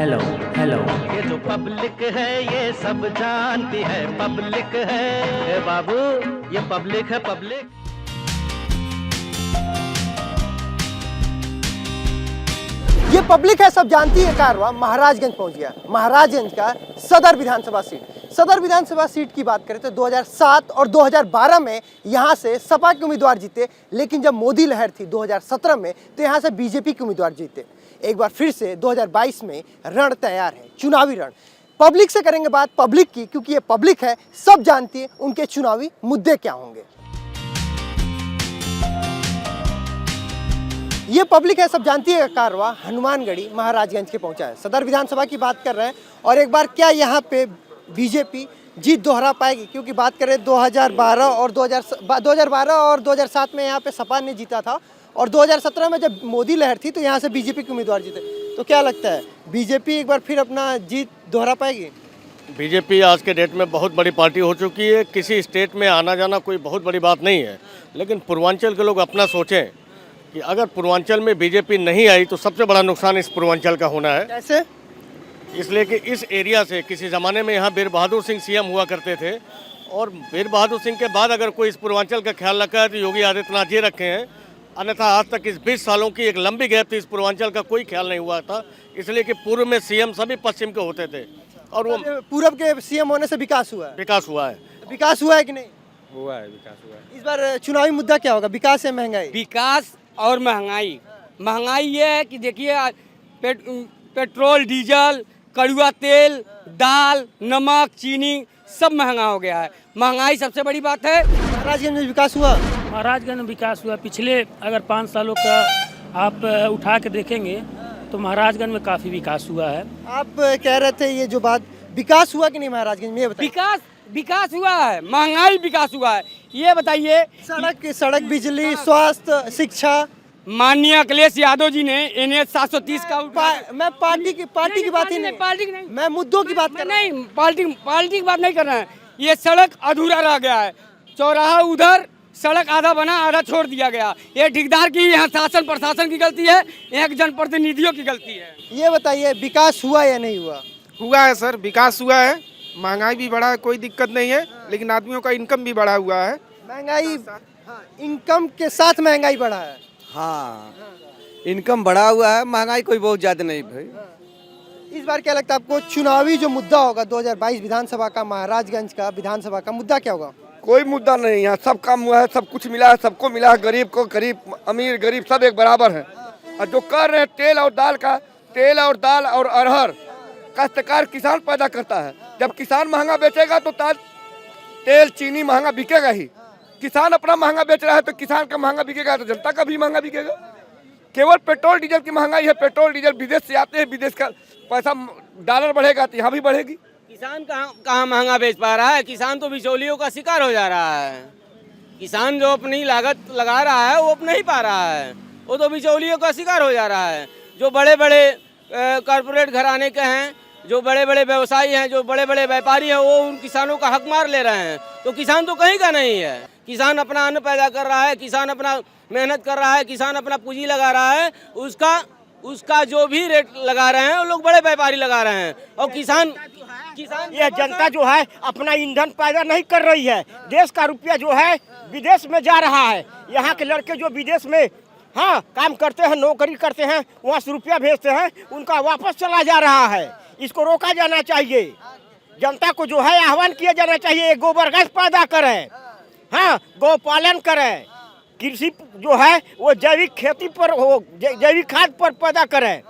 Hello hello. ये जो public है ये सब जानती है, पब्लिक है ए बाबू, ये पब्लिक है पब्लिक। ये पब्लिक है सब जानती है कारवां महाराजगंज पहुंच गया। महाराजगंज का सदर विधानसभा सीट। सदर विधानसभा सीट की बात करें तो 2007 और 2012 में यहाँ से सपा के उम्मीदवार जीते, लेकिन जब मोदी लहर थी 2017 में तो यहाँ से बीजेपी के उम्मीदवार जीते। एक बार फिर से 2022 में रण तैयार है, चुनावी रण। पब्लिक से करेंगे बात पब्लिक की, क्योंकि ये पब्लिक है सब जानती है उनके चुनावी मुद्दे क्या होंगे। ये पब्लिक है सब जानती है कारवां हनुमानगढ़ी महाराजगंज के पहुंचा है। सदर विधानसभा की बात कर रहे हैं और एक बार क्या यहाँ पे बीजेपी जीत दोहरा पाएगी, क्योंकि बात करें 2012 और 2007 में यहाँ पे सपा ने जीता था और 2017 में जब मोदी लहर थी तो यहाँ से बीजेपी के उम्मीदवार जीते। तो क्या लगता है बीजेपी एक बार फिर अपना जीत दोहरा पाएगी? बीजेपी आज के डेट में बहुत बड़ी पार्टी हो चुकी है। किसी स्टेट में आना जाना कोई बहुत बड़ी बात नहीं है, लेकिन पूर्वांचल के लोग अपना सोचें कि अगर पूर्वांचल में बीजेपी नहीं आई तो सबसे बड़ा नुकसान इस पूर्वांचल का होना है। कैसे? इसलिए कि इस एरिया से किसी ज़माने में यहाँ वीर बहादुर सिंह सीएम हुआ करते थे और वीर बहादुर सिंह के बाद अगर कोई इस पूर्वांचल का ख्याल रखा है तो योगी आदित्यनाथ जी रखे हैं। अन्यथा आज तक इस 20 सालों की एक लंबी गैप थी, इस पूर्वांचल का कोई ख्याल नहीं हुआ था, इसलिए कि पूर्व में सीएम सभी पश्चिम के होते थे और वो पूरब के सीएम होने से विकास हुआ है। विकास हुआ है। विकास हुआ है कि नहीं? हुआ है, विकास हुआ है। इस बार चुनावी मुद्दा क्या होगा, विकास या महंगाई? विकास और महंगाई। महंगाई ये है कि देखिए पेट्रोल, डीजल, कड़ुआ तेल, दाल, नमक, चीनी सब महंगा हो गया है। महंगाई सबसे बड़ी बात है। महाराजगंज में विकास हुआ? महाराजगंज में विकास हुआ। पिछले अगर 5 सालों का आप उठा के देखेंगे तो महाराजगंज में काफ़ी विकास हुआ है। आप कह रहे थे ये जो बात, विकास हुआ कि नहीं महाराजगंज में, ये बताइए। विकास हुआ है, महंगाई विकास हुआ है, ये बताइए। सड़क, बिजली, स्वास्थ्य, शिक्षा। माननीय अखिलेश यादव जी ने NH 730 का मैं पार्टी की बात ही नहीं, पार्टी की नहीं, मैं मुद्दों की बात कर रहा हूं। नहीं, पार्टी की बात नहीं कर रहे हैं। ये सड़क अधूरा रह गया है, चौराहा उधर, सड़क आधा बना आधा छोड़ दिया गया। ये ठेकेदार की, यहाँ शासन प्रशासन की गलती है, यहाँ जनप्रतिनिधियों की गलती है। ये बताइए विकास हुआ या नहीं हुआ? हुआ है सर, विकास हुआ है, महंगाई भी बढ़ा है, कोई दिक्कत नहीं है, लेकिन आदमियों का इनकम भी बढ़ा हुआ है। महंगाई, हाँ, इनकम के साथ महंगाई बढ़ा है। हाँ, इनकम बढ़ा हुआ है, महंगाई कोई बहुत ज्यादा नहीं भाई। इस बार क्या लगता है आपको चुनावी जो मुद्दा होगा 2022 विधानसभा का, महाराजगंज का विधानसभा का मुद्दा क्या होगा? कोई मुद्दा नहीं, यहाँ सब काम हुआ है, सब कुछ मिला है, सबको मिला है, गरीब को गरीब, अमीर गरीब सब एक बराबर है। और जो कर रहे हैं तेल और दाल और अरहर काश्तकार किसान पैदा करता है। जब किसान महंगा बेचेगा तो तेल चीनी महंगा बिकेगा ही। किसान अपना महंगा बेच रहा है तो किसान का महंगा बिकेगा तो जनता का भी महंगा बिकेगा। केवल पेट्रोल डीजल की महंगाई है, पेट्रोल डीजल विदेश से आते हैं, विदेश का पैसा डॉलर बढ़ेगा तो यहाँ भी बढ़ेगी। किसान कहाँ महंगा बेच पा रहा है? किसान तो बिचौलियों का शिकार हो जा रहा है। किसान जो अपनी लागत लगा रहा है वो नहीं पा रहा है, वो तो बिचौलियों का शिकार हो जा रहा है। जो बड़े बड़े कॉरपोरेट घराने के हैं, जो बड़े बड़े व्यवसायी हैं, जो बड़े बड़े व्यापारी हैं, वो उन किसानों का हक मार ले रहे हैं। तो किसान तो कहीं का नहीं है। किसान अपना अन्न पैदा कर रहा है, किसान अपना मेहनत कर रहा है, किसान अपना पूंजी लगा रहा है, उसका जो भी रेट लगा रहे हैं वो लोग बड़े व्यापारी लगा रहे हैं। और किसान यह जनता जो है अपना ईंधन पैदा नहीं कर रही है। देश का रुपया जो है विदेश में जा रहा है। यहाँ के लड़के जो विदेश में काम करते हैं, नौकरी करते हैं, वहाँ से रुपया भेजते हैं, उनका वापस चला जा रहा है। इसको रोका जाना चाहिए। जनता को जो है आह्वान किया जाना चाहिए, गोबर गैस पैदा करें, गौ पालन करें, कृषि जो है वो जैविक खेती पर हो, जैविक खाद पर पैदा करें,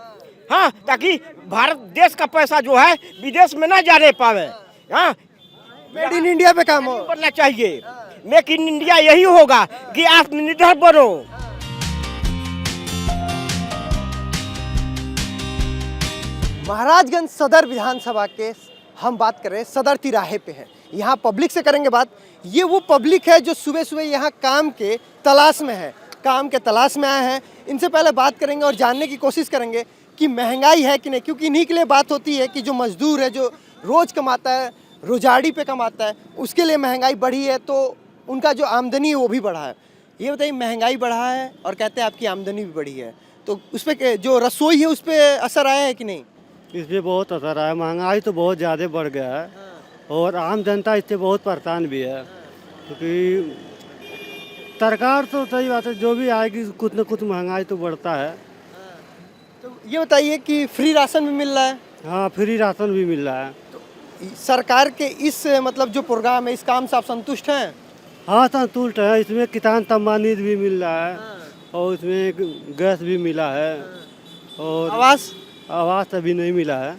ताकि भारत देश का पैसा जो है विदेश में ना जाने पावे। मेड इन इंडिया पे काम करना चाहिए। मेक इन इंडिया यही होगा कि आत्मनिर्भर बनो। महाराजगंज सदर विधानसभा के हम बात कर रहे हैं, सदर तिराहे पे है। यहाँ पब्लिक से करेंगे बात। ये वो पब्लिक है जो सुबह सुबह यहाँ काम के तलाश में है, काम के तलाश में आए हैं। इनसे पहले बात करेंगे और जानने की कोशिश करेंगे कि महंगाई है कि नहीं, क्योंकि इन्हीं के लिए बात होती है कि जो मजदूर है, जो रोज़ कमाता है, रोजाड़ी पे कमाता है, उसके लिए महंगाई बढ़ी है तो उनका जो आमदनी है वो भी बढ़ा है। ये बताइए, महंगाई बढ़ा है और कहते हैं आपकी आमदनी भी बढ़ी है, तो उस पर जो रसोई है उस पर असर आया है कि नहीं? इस पे बहुत असर है। महंगाई तो बहुत ज़्यादा बढ़ गया है और आम जनता इससे बहुत परेशान भी है, क्योंकि सरकार तो सही बात है, जो भी आएगी कुछ न कुछ महंगाई तो बढ़ता है। तो ये बताइए कि फ्री राशन भी मिल रहा है, हाँ, फ्री राशन भी मिल रहा है। सरकार के इस मतलब जो प्रोग्राम है, इस काम से आप संतुष्ट हैं? हाँ, संतुष्ट है। इसमें किसान सम्मानित भी मिल रहा है और इसमें गैस भी मिला है और आवास अभी नहीं मिला है,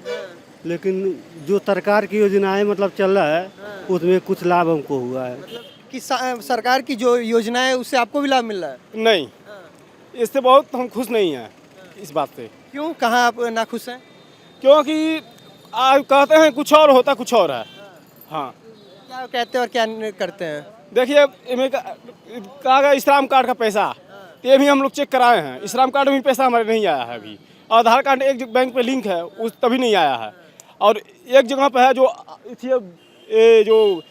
लेकिन जो सरकार की योजनाएं मतलब चल रहा है उसमें कुछ लाभ हमको हुआ है। कि सरकार की जो योजना है उससे आपको भी लाभ मिल रहा है? नहीं, इससे बहुत हम खुश नहीं हैं इस बात से। क्यों, कहाँ आप नाखुश हैं? क्योंकि आप कहते हैं कुछ और होता कुछ और है। हाँ, क्या कहते हैं और क्या करते हैं? देखिए, इनमें कहा गया श्रम कार्ड का पैसा, ये भी हम लोग चेक कराए हैं। श्रम कार्ड में भी पैसा हमारे नहीं आया है अभी। आधार कार्ड एक बैंक पे लिंक है, उस तभी नहीं आया है। और एक जगह पे है जो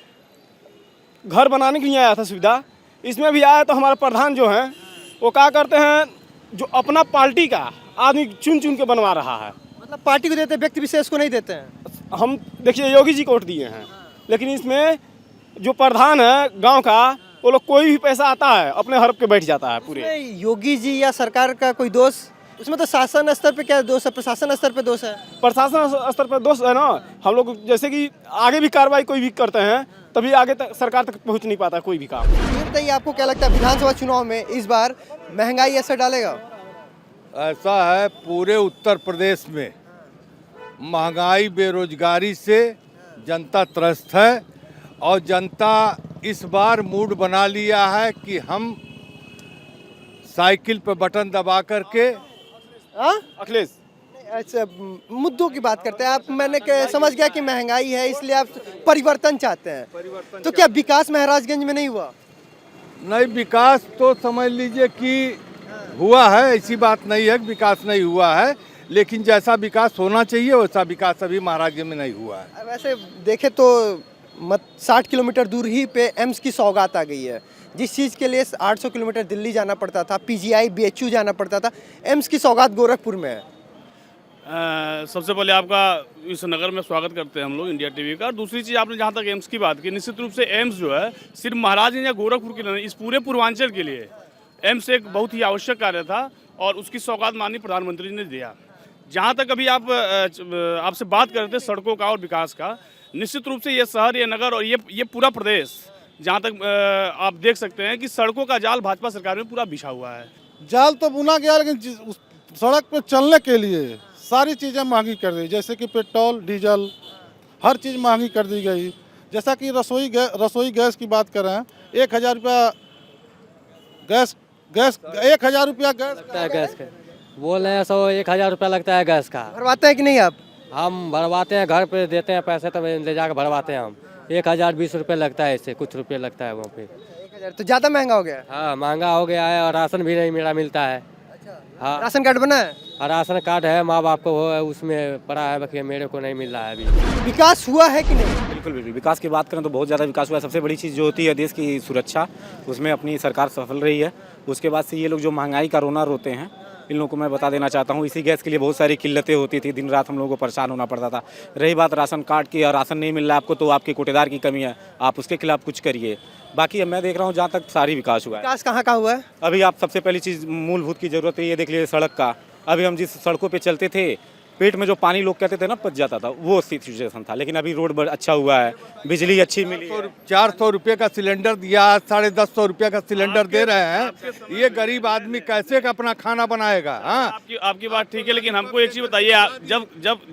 घर बनाने के लिए आया था सुविधा, इसमें भी आया। तो हमारे प्रधान जो हैं वो क्या करते हैं, जो अपना पार्टी का आदमी चुन चुन के बनवा रहा है। मतलब पार्टी को देते हैं, व्यक्ति विशेष को नहीं देते हैं? हम देखिए योगी जी को वोट दिए हैं, लेकिन इसमें जो प्रधान है गांव का, वो लोग कोई भी पैसा आता है अपने हड़प के बैठ जाता है पूरे। इसमें योगी जी या सरकार का कोई दोष? उसमें तो शासन स्तर पे क्या दोष है, प्रशासन स्तर पे दोष है? प्रशासन स्तर पर दोष है ना। हम लोग जैसे कि आगे भी कार्रवाई कोई भी करते हैं तभी आगे तक सरकार तक पहुंच नहीं पाता कोई भी काम। ये बताइए, आपको क्या लगता है विधानसभा चुनाव में इस बार महंगाई असर डालेगा? ऐसा है, पूरे उत्तर प्रदेश में महंगाई बेरोजगारी से जनता त्रस्त है और जनता इस बार मूड बना लिया है कि हम साइकिल पे बटन दबा करके अखिलेश अच्छा मुद्दों की बात करते हैं आप। मैंने समझ गया कि महंगाई है इसलिए आप परिवर्तन चाहते हैं। तो क्या विकास महाराजगंज में नहीं हुआ? नहीं, विकास तो समझ लीजिए कि हुआ है, ऐसी बात नहीं है कि विकास नहीं हुआ है, लेकिन जैसा विकास होना चाहिए वैसा विकास अभी महाराजगंज में नहीं हुआ है। वैसे देखे तो 60 किलोमीटर दूर ही पे एम्स की सौगात आ गई है। जिस चीज़ के लिए 800 किलोमीटर दिल्ली जाना पड़ता था, पीजीआई बीएचयू जाना पड़ता था, एम्स की सौगात गोरखपुर में है। सबसे पहले आपका इस नगर में स्वागत करते हैं हम लोग इंडिया टीवी का। और दूसरी चीज़, आपने जहाँ तक एम्स की बात की, निश्चित रूप से एम्स जो है सिर्फ महाराजगंज या गोरखपुर के लिए, इस पूरे पूर्वांचल के लिए एम्स एक बहुत ही आवश्यक कार्य था और उसकी सौगात माननीय प्रधानमंत्री ने दिया। जहाँ तक अभी आपसे बात कर रहे थे सड़कों का और विकास का, निश्चित रूप से ये शहर, ये नगर और ये पूरा प्रदेश, जहाँ तक आप देख सकते हैं कि सड़कों का जाल भाजपा सरकार में पूरा बिछा हुआ है। जाल तो बुना गया, लेकिन सड़क पर चलने के लिए सारी चीज़ें महंगी कर दी, जैसे कि पेट्रोल डीजल हर चीज़ महंगी कर दी गई। जैसा कि रसोई गैस की बात करें, 1000 रुपया गैस 1000 रुपया गैस का बोल रहे हैं। 1000 रुपया लगता है गैस का। भरवाते हैं कि नहीं आप? हम भरवाते हैं, घर पे देते हैं पैसे, तब ले जाकर भरवाते हैं हम। 1020 रुपये लगता है, इससे कुछ रुपये लगता है वहाँ पे। 1000 तो ज़्यादा महंगा हो गया है। हाँ, महंगा हो गया है और राशन भी नहीं मेरा मिलता है। हाँ, राशन कार्ड बना है? राशन कार्ड है, माँ बाप को हो, उसमें पड़ा है, बाकी मेरे को नहीं मिल रहा है अभी। विकास हुआ है कि नहीं? बिल्कुल बिल्कुल, विकास की बात करें तो बहुत ज़्यादा विकास हुआ है। सबसे बड़ी चीज़ जो होती है देश की सुरक्षा, उसमें अपनी सरकार सफल रही है। उसके बाद से ये लोग जो महंगाई का रोना रोते हैं, इन लोगों को मैं बता देना चाहता हूँ, इसी गैस के लिए बहुत सारी किल्लतें होती थी, दिन रात हम लोगों को परेशान होना पड़ता था। रही बात राशन कार्ड की, और राशन नहीं मिल रहा है आपको, तो आपके कोटेदार की कमी है, आप उसके खिलाफ कुछ करिए। बाकी मैं देख रहा हूँ जहाँ तक सारी विकास हुआ है। विकास कहाँ का हुआ है? अभी आप सबसे पहली चीज़ मूलभूत की ज़रूरत है, ये देख लीजिए सड़क का। अभी हम जिस सड़कों पे चलते थे, पेट में जो पानी लोग कहते थे ना पच जाता था, वो सिचुएशन था। लेकिन अभी रोड अच्छा हुआ है, बिजली अच्छी मिली है। 400 रुपये का सिलेंडर दिया, 150 रुपये का सिलेंडर दे रहे हैं। ये गरीब आदमी कैसे अपना खाना बनाएगा? हाँ, आपकी बात ठीक है, लेकिन हमको एक चीज़ बताइए,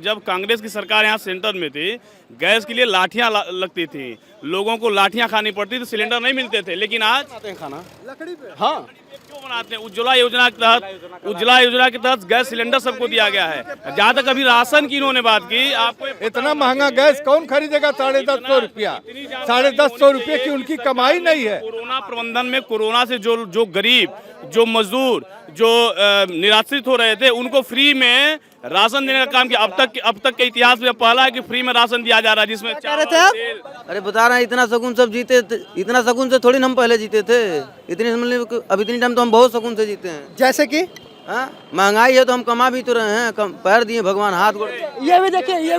जब कांग्रेस की सरकार यहाँ सेंटर में थी, गैस के लिए लाठियाँ लगती थी, लोगों को लाठियाँ खानी पड़ती थी, सिलेंडर नहीं मिलते थे। लेकिन आज खाना लकड़ी पे? हाँ, क्यों बनाते हैं? उज्ज्वला योजना के तहत गैस सिलेंडर सबको दिया गया है। जहाँ तक अभी राशन की इन्होंने बात की, आपको इतना महंगा गैस कौन खरीदेगा? 150 रुपया, 150 रुपये की उनकी कमाई नहीं है। कोरोना प्रबंधन में कोरोना से जो गरीब, जो मजदूर, जो निराश्रित हो रहे थे, उनको फ्री में राशन देने का काम किया। अब तक के इतिहास में पहला है कि फ्री में राशन दिया जा रहा है, जिसमें अरे बता रहे हैं, इतना शगुन सब जीते, इतना शगुन से थोड़ी हम पहले जीते थे। इतनी अब इतनी टाइम तो हम बहुत शगुन से जीते हैं। जैसे कि हाँ, महंगाई है तो हम कमा भी तो रहे हैं, पैर दिए भगवान, हाथ गोड़। ये भी देखिए, ये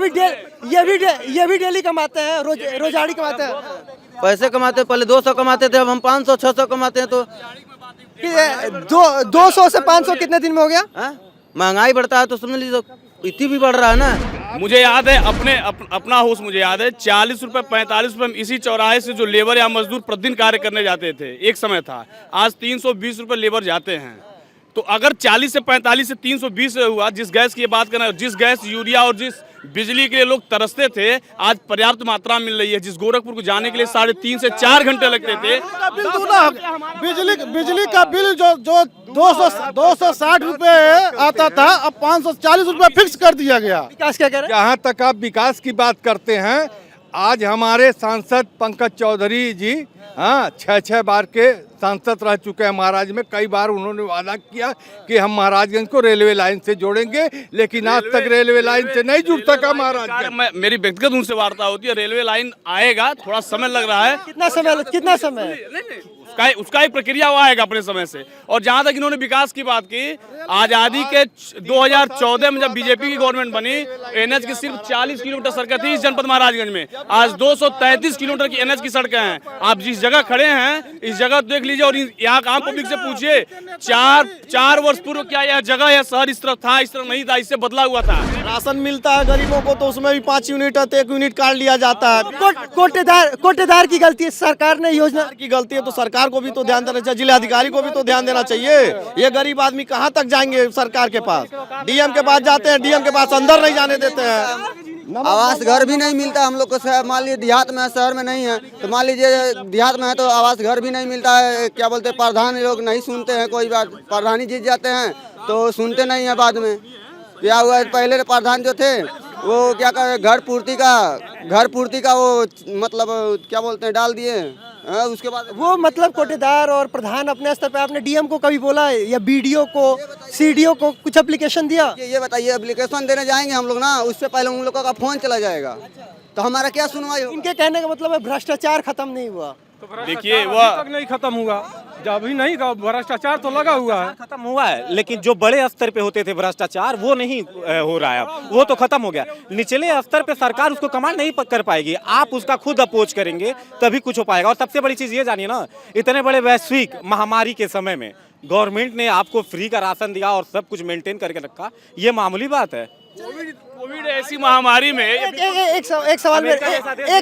भी डेली कमाते हैं, रोजाड़ी कमाते हैं। पैसे कमाते, पहले 200 कमाते थे, अब हम 500 600 कमाते हैं। तो 200 से 500 कितने दिन में हो गया? महंगाई बढ़ता है तो समझ लीजिए इतनी भी बढ़ रहा है ना। मुझे याद है अपना होश मुझे याद है, 40 रुपए 45 रुपए इसी चौराहे से जो लेबर या मजदूर प्रतिदिन कार्य करने जाते थे, एक समय था। आज 320 रुपए लेबर जाते हैं। तो अगर 40 से 45 से 320 हुआ, जिस गैस की बात करना है, जिस गैस, यूरिया और जिस बिजली के लिए लोग तरसते थे, आज पर्याप्त मात्रा मिल रही है। जिस गोरखपुर को जाने के लिए 3.5 से 4 घंटे लगते थे, बिजली का बिल जो 260 रुपए आता था, अब 540 रुपए फिक्स कर दिया गया। विकास क्या कह रहे हैं? जहाँ तक आप विकास की बात करते हैं, आज हमारे सांसद पंकज चौधरी जी 6 बार के सांसद रह चुके हैं महाराज में। कई बार उन्होंने वादा किया कि हम महाराजगंज को रेलवे लाइन से जोड़ेंगे, लेकिन आज तक रेलवे लाइन से नहीं जुड़ सका महाराजगंज। मेरी व्यक्तिगत उनसे वार्ता होती है, रेलवे लाइन आएगा, थोड़ा समय लग रहा है। कितना समय? उसका एक प्रक्रिया वो आएगा अपने समय से। और जहां तक इन्होंने विकास की बात की, आजादी के 2014 में जब बीजेपी की गवर्नमेंट बनी, एनएच की सिर्फ 40 किलोमीटर सड़कें थी इस जनपद महाराजगंज में। आज 233 किलोमीटर की एनएच की सड़कें हैं। आप जिस जगह खड़े हैं, इस जगह देख लीजिए और यहाँ आम पब्लिक से पूछिए, 4 वर्ष पूर्व क्या यह जगह, यह शहर इस तरह था, इस तरह नहीं था, इससे बदला हुआ था। राशन मिलता है गरीबों को, तो उसमें भी 5 यूनिट है तो 1 यूनिट काट लिया जाता है। कोटेदार की गलती है, सरकार ने योजना की गलती है तो सरकार को भी तो ध्यान देना चाहिए, जिला अधिकारी को भी तो ध्यान देना चाहिए। ये गरीब आदमी कहाँ तक जाएंगे सरकार के पास? डीएम के पास जाते हैं, डीएम के पास अंदर नहीं जाने देते हैं। आवास घर भी नहीं मिलता हम लोग को। मान लीजिए देहात में है, शहर में नहीं है, तो मान लीजिए देहात में है तो आवास घर भी नहीं मिलता है। क्या बोलते हैं, प्रधान लोग नहीं सुनते हैं कोई बात। प्रधान ही जीत जाते हैं तो सुनते नहीं है। बाद में क्या हुआ, पहले प्रधान जो थे वो क्या कर, घर पूर्ति का वो मतलब क्या बोलते हैं डाल दिए। उसके बाद वो मतलब कोटेदार और प्रधान अपने स्तर पे, आपने डीएम को कभी बोला है या बीडीओ को, सीडीओ को कुछ एप्लीकेशन दिया? ये बताइए, एप्लीकेशन देने जाएंगे हम लोग ना, उससे पहले उन लोगों का फोन चला जाएगा तो हमारा क्या सुनवाई हो? इनके कहने का मतलब है भ्रष्टाचार खत्म नहीं हुआ। देखिए वह तक नहीं खत्म हुआ, जब भी नहीं भ्रष्टाचार तो लगा हुआ है। खत्म हुआ है, लेकिन जो बड़े स्तर पे होते थे भ्रष्टाचार, वो नहीं हो रहा है। अब वो तो खत्म हो गया। निचले स्तर पे सरकार उसको कमांड नहीं कर पाएगी। आप उसका खुद अपोज करेंगे तभी कुछ हो पाएगा। और सबसे बड़ी चीज ये जानिए ना, इतने बड़े वैश्विक महामारी के समय में गवर्नमेंट ने आपको फ्री का राशन दिया और सब कुछ मेंटेन करके रखा, ये मामूली बात है। कोविड ऐसी महामारी में एक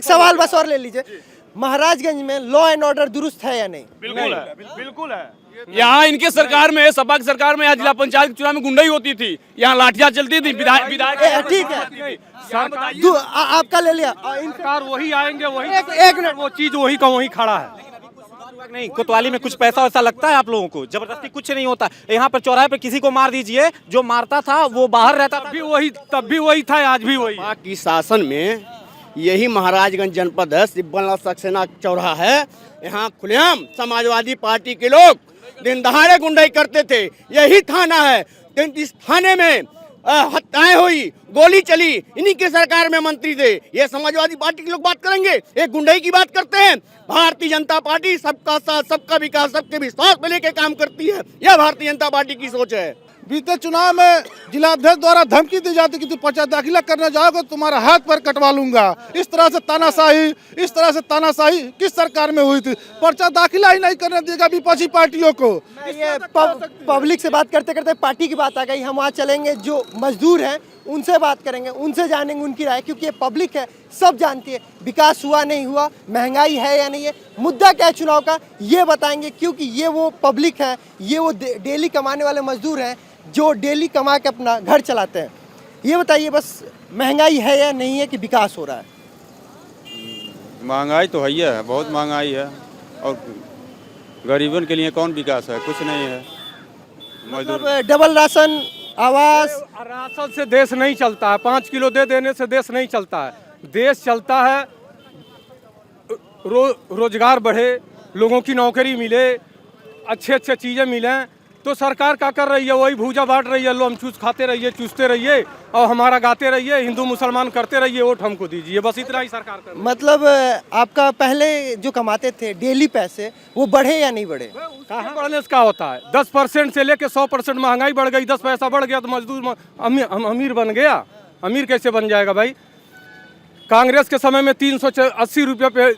सवाल बस और ले लीजिए, महाराजगंज में लॉ एंड ऑर्डर दुरुस्त है या नहीं? बिल्कुल है। यहाँ इनके सरकार में, सपा की सरकार में, यहाँ जिला पंचायत के चुनाव में गुंडाई होती थी, यहाँ लाठियां चलती थी। विधायक ठीक है, आपका ले लिया। सरकार वही आएंगे, वही एक मिनट, वो चीज वही का वही खड़ा है। नहीं, कोतवाली में कुछ पैसा वैसा लगता है आप लोगों को? जबरदस्ती कुछ नहीं होता। यहाँ पर चौराहे पे किसी को मार दीजिए, जो मारता था वो बाहर रहता था। तब भी वही था, आज भी वही। की शासन में यही महाराजगंज जनपद है, सिब्बल सक्सेना चौराहा है। यहाँ खुलेआम समाजवादी पार्टी के लोग दिन दहाड़े गुंडाई करते थे। यही थाना है, इस थाने में हत्याएं हुई, गोली चली, इन्हीं के सरकार में मंत्री थे। ये समाजवादी पार्टी के लोग बात करेंगे, एक गुंडाई की बात करते हैं। भारतीय जनता पार्टी सबका साथ, सबका विकास, सबके विश्वास में लेके काम करती है। यह भारतीय जनता पार्टी की सोच है। बीते चुनाव में जिलाध्यक्ष द्वारा धमकी दी जाती कि तू पर्चा दाखिला करने जाओगे तुम्हारा हाथ पर कटवा लूंगा। इस तरह से तानाशाही किस सरकार में हुई थी? पर्चा दाखिला ही नहीं करने देगा विपक्षी पार्टियों को। ये पब्लिक से बात करते करते पार्टी की बात आ गई। हम वहाँ चलेंगे, जो मजदूर हैं उनसे बात करेंगे, उनसे जानेंगे उनकी राय, क्योंकि ये पब्लिक है, सब जानती है विकास हुआ नहीं हुआ, महंगाई है या नहीं है, मुद्दा क्या है चुनाव का, ये बताएंगे। क्योंकि ये वो पब्लिक है, ये वो डेली कमाने वाले मजदूर हैं जो डेली कमा के अपना घर चलाते हैं। ये बताइए बस, महंगाई है या नहीं है कि विकास हो रहा है? महंगाई तो है, बहुत महंगाई है। और गरीबों के लिए कौन विकास है? कुछ नहीं है। मतलब डबल राशन, आवास, राशन से देश नहीं चलता है। 5 किलो दे देने से देश नहीं चलता है। देश चलता है रोजगार बढ़े, लोगों की नौकरी मिले, अच्छे चीज़ें मिलें, तो सरकार क्या कर रही है, वही भूजा बांट रही है, लो हम चूस खाते रहिए, चूसते रहिए और हमारा गाते रहिए, हिंदू मुसलमान करते रहिए, वोट हमको दीजिए, बस इतना ही सरकार कर। मतलब आपका पहले जो कमाते थे डेली पैसे वो बढ़े या नहीं बढ़े? कहाँ बढ़ने से क्या होता है, 10% से लेके 100% महंगाई बढ़ गई, 10 पैसा बढ़ गया तो मजदूर अमीर बन गया। अमीर कैसे बन जाएगा भाई? कांग्रेस के समय में 380 रुपये पे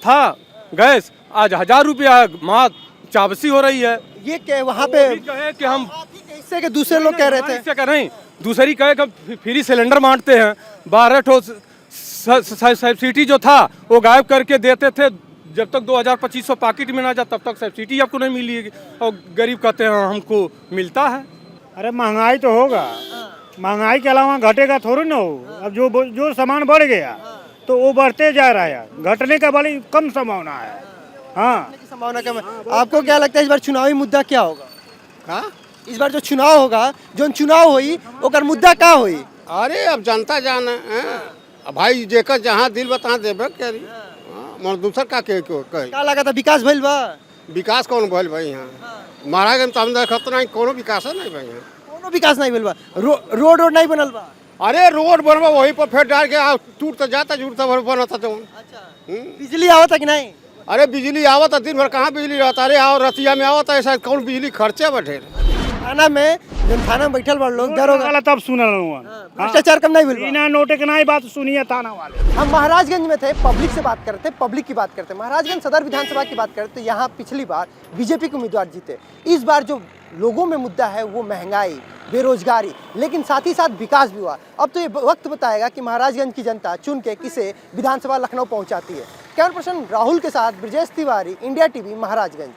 था गैस, आज 1000 रुपया है, माँ चावसी हो रही है। ये क्या वहाँ पे कहे कि हम इससे के दूसरे लोग कह रहे थे, इससे कह नहीं, दूसरी कहे कि फ्री सिलेंडर बांटते हैं, 12 ठो सब्सिडी जो था वो गायब करके देते थे, जब तक 2200 पैकेट में ना जाए तब तक सब्सिडी आपको नहीं मिली, और गरीब कहते हैं हमको मिलता है। अरे महंगाई तो होगा, महंगाई के अलावा घटेगा थोड़ी ना हो। अब जो सामान बढ़ गया तो वो बढ़ते जा रहा है, घटने का बड़ी कम संभावना है। हाँ, संभावना कम है। आपको क्या लगता है इस बार चुनावी मुद्दा क्या होगा? हाँ, इस बार जो चुनाव होगा, जो चुनाव हुई ओकर मुद्दा क्या हुई? अरे अब जनता जाने अब भाई जेकर जहाँ दिल बता देबे करी, मन दूसर का के कही। क्या लगा था विकास भइल बा? विकास कौन भइल भाई? यहाँ महाराज तो हम देखत नहीं, कोनो विकास नहीं भाई, यहाँ कोनो विकास नहीं भइल बा। रोड नहीं बनल बा। अरे रोड बनवा वहीं पर फेर डाल के टूट तो जाता, जुड़ता बनता तो। बिजली आवता कि नहीं? अरे बिजली आवता, दिन भर कहाँ बिजली रहता? अरे और रतिया में आवता, ऐसा कौन बिजली खर्चे बैठे? थाना में जब थाना में बैठल बड़ लोग डर होगा तब सुना भ्रष्टाचार कम नहीं भइल बा। बिना नोटे के नहीं बात सुनिए थाना वाले। हम महाराजगंज में थे, पब्लिक से बात करते, पब्लिक की बात करते, महाराजगंज सदर विधानसभा की बात करते। यहाँ पिछली बार बीजेपी के उम्मीदवार जीते। इस बार जो लोगों में मुद्दा है वो महंगाई, बेरोजगारी, लेकिन साथ ही साथ विकास भी हुआ। अब तो ये वक्त बताएगा कि महाराजगंज की जनता चुन के किसे विधानसभा लखनऊ पहुंचाती है। कैमरा पर्सन राहुल के साथ ब्रजेश तिवारी, इंडिया टीवी, महाराजगंज।